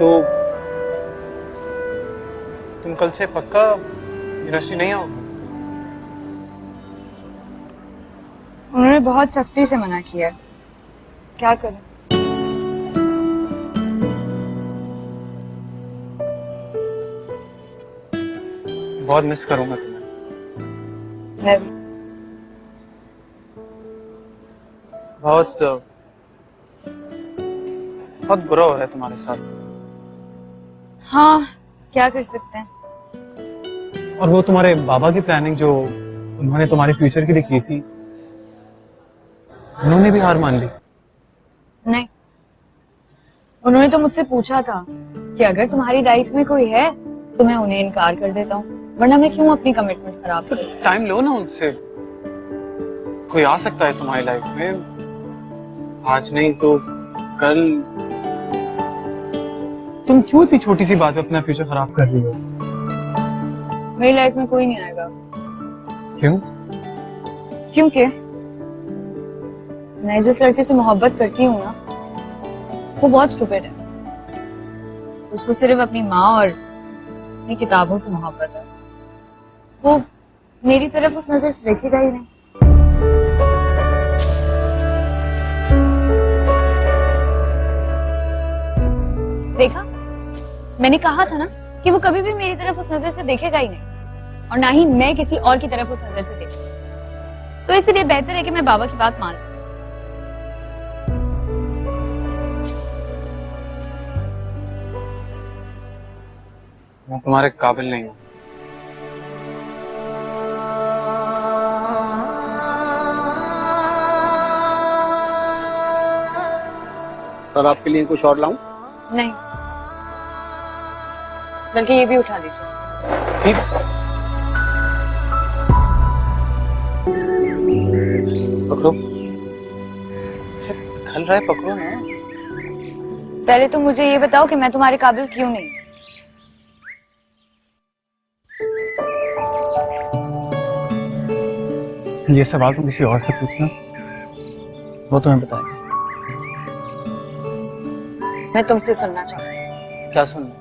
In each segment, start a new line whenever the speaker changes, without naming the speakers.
तो तुम कल से पक्का यूनिवर्सिटी नहीं आओगे?
उन्होंने बहुत सख्ती से मना किया है, क्या करूं?
बहुत मिस करूंगा तुम्हें।
मैं भी।
बहुत बहुत बुरा हो रहा है तुम्हारे साथ।
हाँ, क्या कर सकते हैं।
और वो तुम्हारे बाबा की प्लानिंग जो उन्होंने तुम्हारे फ्यूचर के लिए की थी, उन्होंने भी हार मान ली।
नहीं, उन्होंने तो मुझसे पूछा था कि अगर तुम्हारी लाइफ में कोई है तो मैं उन्हें इनकार कर देता हूँ, वरना मैं क्यों अपनी कमिटमेंट खराब
तो
करूं।
टाइम लो ना उनसे, कोई आ सकता है तुम्हारी लाइफ में, आज नहीं तो कल। तुम क्यों इतनी छोटी सी बात में अपना फ्यूचर खराब कर रही हो?
मेरी लाइफ में कोई नहीं आएगा।
क्यों?
क्योंकि मैं जिस लड़के से मोहब्बत करती हूँ ना, वो बहुत स्टूपिड है। उसको सिर्फ अपनी माँ और अपनी किताबों से मोहब्बत है। वो मेरी तरफ उस नजर से देखेगा ही नहीं। देखा, मैंने कहा था ना कि वो कभी भी मेरी तरफ उस नजर से देखेगा ही नहीं, और ना ही मैं किसी और की तरफ उस नजर से देखूं। तो इसलिए बेहतर है कि मैं बाबा की बात मान लूं।
मैं तुम्हारे काबिल नहीं हूँ।
सर आपके लिए कुछ और लाऊं?
नहीं, बल्कि ये भी उठा लीजिए।
फिर पकड़ो, खल रहा है, पकड़ो ना।
पहले तो मुझे ये बताओ कि मैं तुम्हारे काबिल क्यों नहीं।
ये सवाल तुम किसी और से पूछना, वो तुम्हें बताएगा।
मैं तुमसे सुनना चाहती हूँ।
क्या सुनना?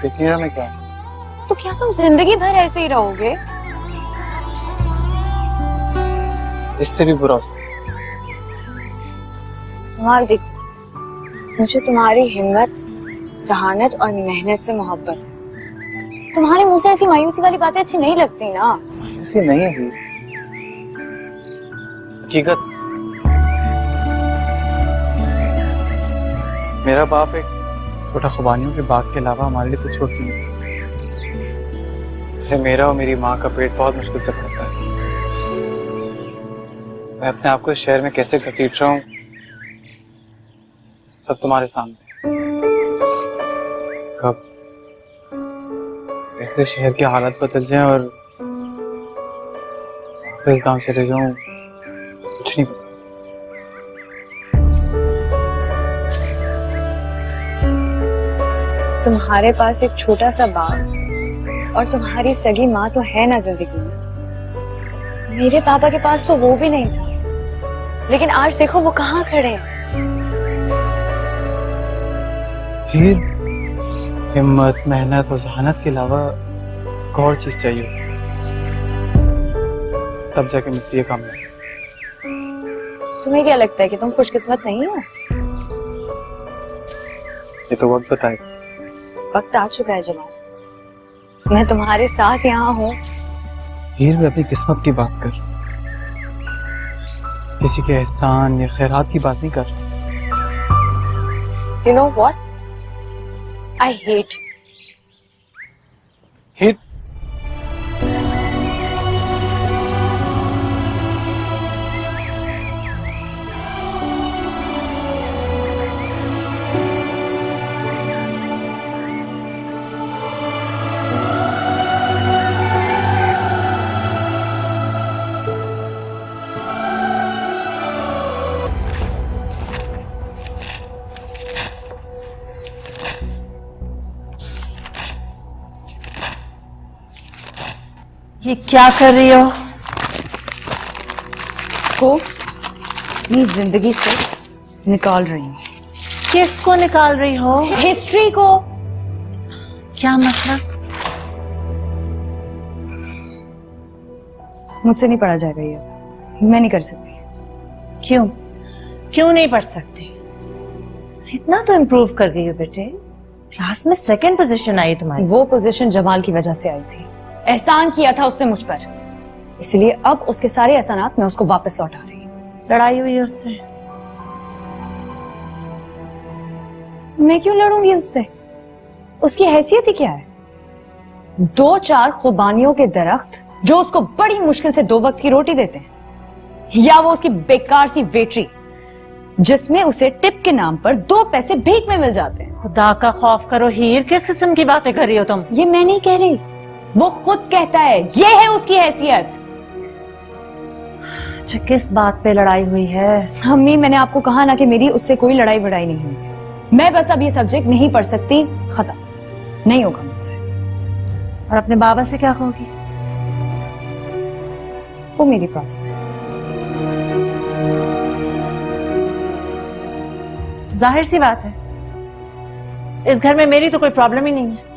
देख नहीं रहा मैं क्या?
तो क्या तुम जिंदगी भर ऐसे ही रहोगे?
इससे भी बुरा हो सकता
तुम्हारी देखो, मुझे तुम्हारी हिम्मत, जहानत और मेहनत से मोहब्बत है। तुम्हारे मुंह से ऐसी मायूसी वाली बातें अच्छी नहीं लगती ना।
मायूसी नहीं है, हकीकत। मेरा बाप एक छोटा खुबानियों के बाग के अलावा हमारे लिए कुछ छोड़ती नहीं। जैसे मेरा और मेरी माँ का पेट बहुत मुश्किल से भरता है। मैं अपने आप को इस शहर में कैसे घसीट रहा हूँ, सब तुम्हारे सामने। कब कैसे शहर के हालात बदल जाएं और वापस गांव चले जाऊं, कुछ नहीं पता।
तुम्हारे पास एक छोटा सा बाग और तुम्हारी सगी माँ तो है ना जिंदगी में। मेरे पापा के पास तो वो भी नहीं था, लेकिन आज देखो वो कहाँ खड़े हैं।
फिर हिम्मत, मेहनत और जहानत के अलावा एक और चीज चाहिए होती है, तब जाके मिलती है कामयाबी।
तुम्हें क्या लगता है कि तुम खुशकिस्मत नहीं हो?
ये तो वक्त बताएगा।
वक्त आ चुका है जनाब, मैं तुम्हारे साथ यहाँ हूँ।
हीर भी अपनी किस्मत की बात कर, किसी के एहसान या खैरात की बात नहीं कर।
You know what? I hate you.
हीर,
ये क्या कर रही हो?
इसको अपनी जिंदगी से निकाल रही हूँ।
किसको निकाल रही हो?
हिस्ट्री को।
क्या मतलब?
मुझसे नहीं पढ़ा जाएगा ये, मैं नहीं कर सकती।
क्यों? क्यों नहीं पढ़ सकती? इतना तो इम्प्रूव कर गई हो बेटे, क्लास में 2nd पोजीशन आई तुम्हारी।
वो पोजीशन जमाल की वजह से आई थी। एहसान किया था उसने मुझ पर, इसलिए अब उसके सारे एहसानात मैं उसको वापस लौटा रही हूँ।
लड़ाई हुई है उससे?
मैं क्यों लड़ूंगी उससे? उसकी हैसियत ही क्या है? 2-4 खुबानियों के दरख्त जो उसको बड़ी मुश्किल से 2 वक्त की रोटी देते हैं, या वो उसकी बेकार सी वेटरी जिसमें उसे टिप के नाम पर 2 पैसे भीख में मिल जाते हैं।
खुदा का खौफ करो हीर, किस किस्म की बातें कर रही हो तुम?
ये मैं नहीं कह रही, वो खुद कहता है, ये है उसकी हैसियत।
अच्छा, किस बात पे लड़ाई हुई है?
अम्मी, मैंने आपको कहा ना कि मेरी उससे कोई लड़ाई वड़ाई नहीं हुई है। मैं बस अब ये सब्जेक्ट नहीं पढ़ सकती, खत्म, नहीं होगा मुझसे।
और अपने बाबा से क्या कहोगी?
वो मेरी प्रॉब्लम।
जाहिर सी बात है, इस घर में मेरी तो कोई प्रॉब्लम ही नहीं है।